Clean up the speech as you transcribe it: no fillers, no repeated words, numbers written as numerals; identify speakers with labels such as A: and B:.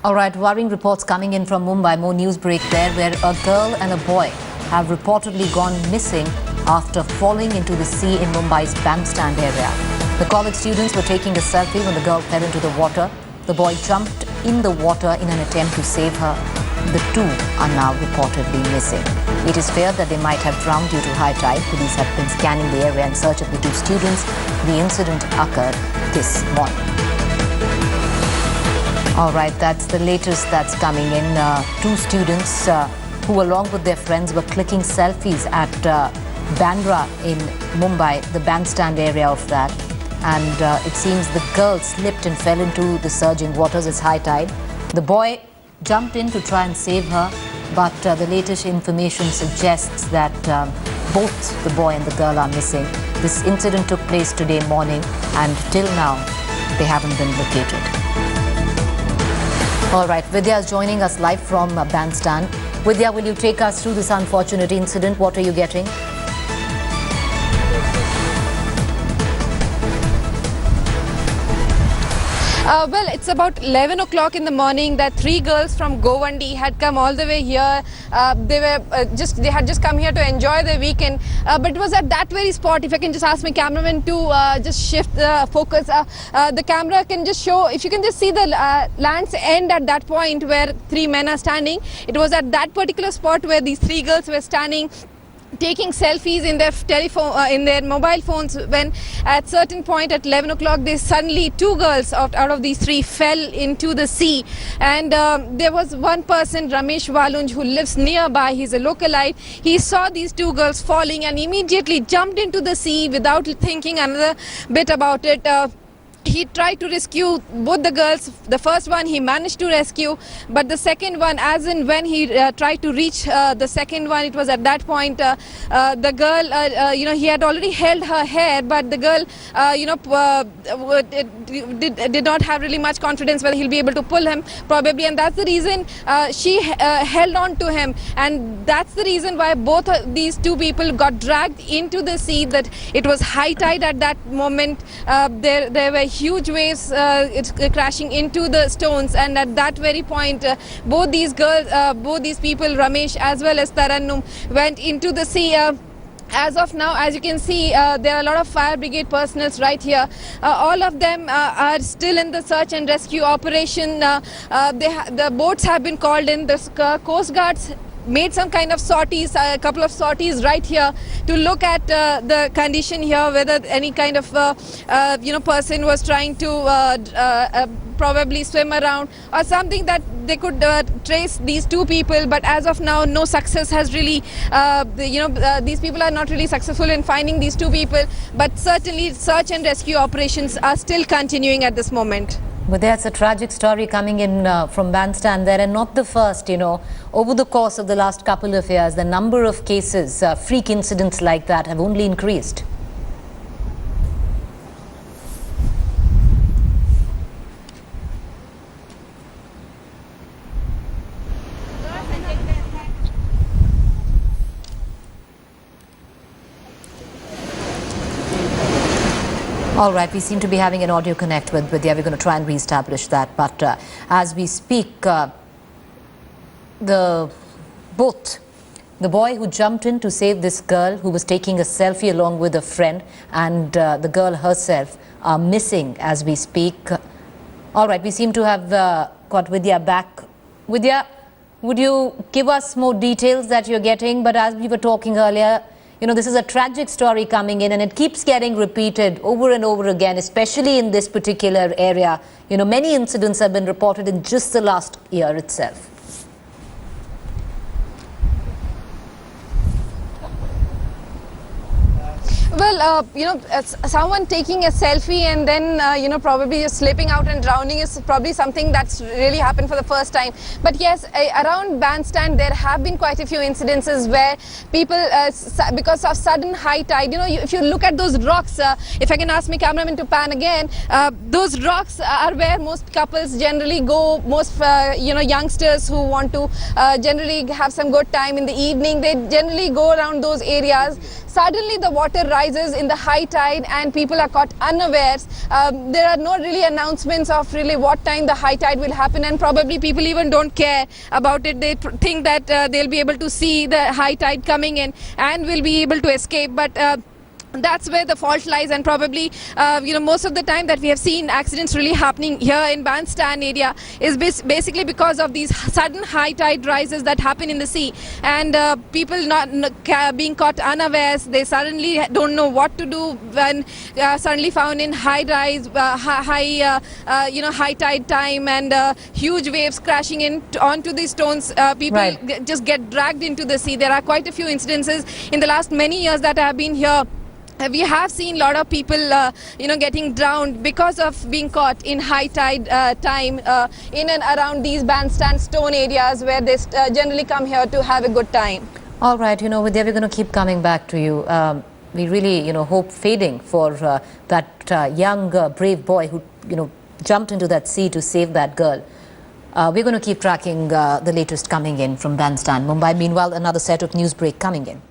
A: All right, worrying reports coming in from Mumbai. More news break there, where a girl and a boy have reportedly gone missing after falling into the sea in Mumbai's Bandstand area. The college students were taking a selfie when the girl fell into the water. The boy jumped in the water in an attempt to save her. The two are now reportedly missing. It is feared that they might have drowned due to high tide. Police have been scanning the area in search of the two students. The incident occurred this morning. All right, that's the latest that's coming in. Two students who, along with their friends, were clicking selfies at Bandra in Mumbai, the bandstand area of that. And it seems the girl slipped and fell into the surging waters. It's high tide. The boy jumped in to try and save her, but the latest information suggests that both the boy and the girl are missing. This incident took place today morning, and till now, they haven't been located. All right, Vidya is joining us live from Bandstand. Vidya, will you take us through this unfortunate incident? What are you getting?
B: Well, it's about 11 o'clock in the morning that three girls from Govandi had come all the way here. They had just come here to enjoy their weekend. But it was at that very spot. If I can just ask my cameraman to just shift the focus, the camera can just show. If you can just see the land's end at that point where three men are standing. It was at that particular spot where these three girls were standing, taking selfies in their telephone, in their mobile phones, when at certain point at 11 o'clock, they suddenly, two girls out of these three fell into the sea. And there was one person, Ramesh Walunj, who lives nearby. He's a localite. He saw these two girls falling and immediately jumped into the sea without thinking another bit about it. He tried to rescue both the girls. The first one he managed to rescue, but the second one, as in when he tried to reach the second one, it was at that point the girl, he had already held her hair, but the girl, did not have really much confidence whether he'll be able to pull him, probably, and that's the reason she held on to him, and that's the reason why both these two people got dragged into the sea. That it was high tide at that moment. There were huge waves crashing into the stones, and at that very point, both these girls, both these people, Ramesh as well as Tarannum, went into the sea. As of now, as you can see, there are a lot of fire brigade personnel right here. All of them are still in the search and rescue operation. The boats have been called in. The Coast Guards made some kind of sorties, a couple of sorties right here to look at the condition here, whether any kind of person was trying to probably swim around or something, that they could trace these two people. But as of now, no success has really, these people are not really successful in finding these two people, but certainly search and rescue operations are still continuing at this moment.
A: But there's a tragic story coming in from Bandstand there, and not the first. Over the course of the last couple of years, the number of cases, freak incidents like that, have only increased. All right, we seem to be having an audio connect with Vidya. We're going to try and reestablish that. But as we speak, both the boy who jumped in to save this girl who was taking a selfie along with a friend, and the girl herself are missing as we speak. All right, we seem to have got Vidya back. Vidya, would you give us more details that you're getting? But as we were talking earlier, this is a tragic story coming in, and it keeps getting repeated over and over again, especially in this particular area. Many incidents have been reported in just the last year itself.
B: Well, someone taking a selfie and then, probably just slipping out and drowning is probably something that's really happened for the first time. But yes, around Bandstand, there have been quite a few incidences where people, because of sudden high tide, if you look at those rocks, if I can ask my cameraman to pan again, those rocks are where most couples generally go, most, youngsters who want to generally have some good time in the evening, they generally go around those areas. suddenly the water rises in the high tide and people are caught unawares. There are no really announcements of really what time the high tide will happen, and probably people even don't care about it. They think that they'll be able to see the high tide coming in and will be able to escape, but that's where the fault lies. And probably most of the time that we have seen accidents really happening here in Bandstand area is basically because of these sudden high tide rises that happen in the sea, and people not being caught unawares. They suddenly don't know what to do when suddenly found in high rise, high tide time, and huge waves crashing in onto these stones. People
A: Right.
B: just get dragged into the sea. There are quite a few incidences in the last many years that I have been here. We have seen a lot of people, getting drowned because of being caught in high tide time in and around these bandstand stone areas where they generally come here to have a good time.
A: All right, Vidya, we're going to keep coming back to you. We really, hope fading for that young, brave boy who, jumped into that sea to save that girl. We're going to keep tracking the latest coming in from Bandstand, Mumbai. Meanwhile, another set of news break coming in.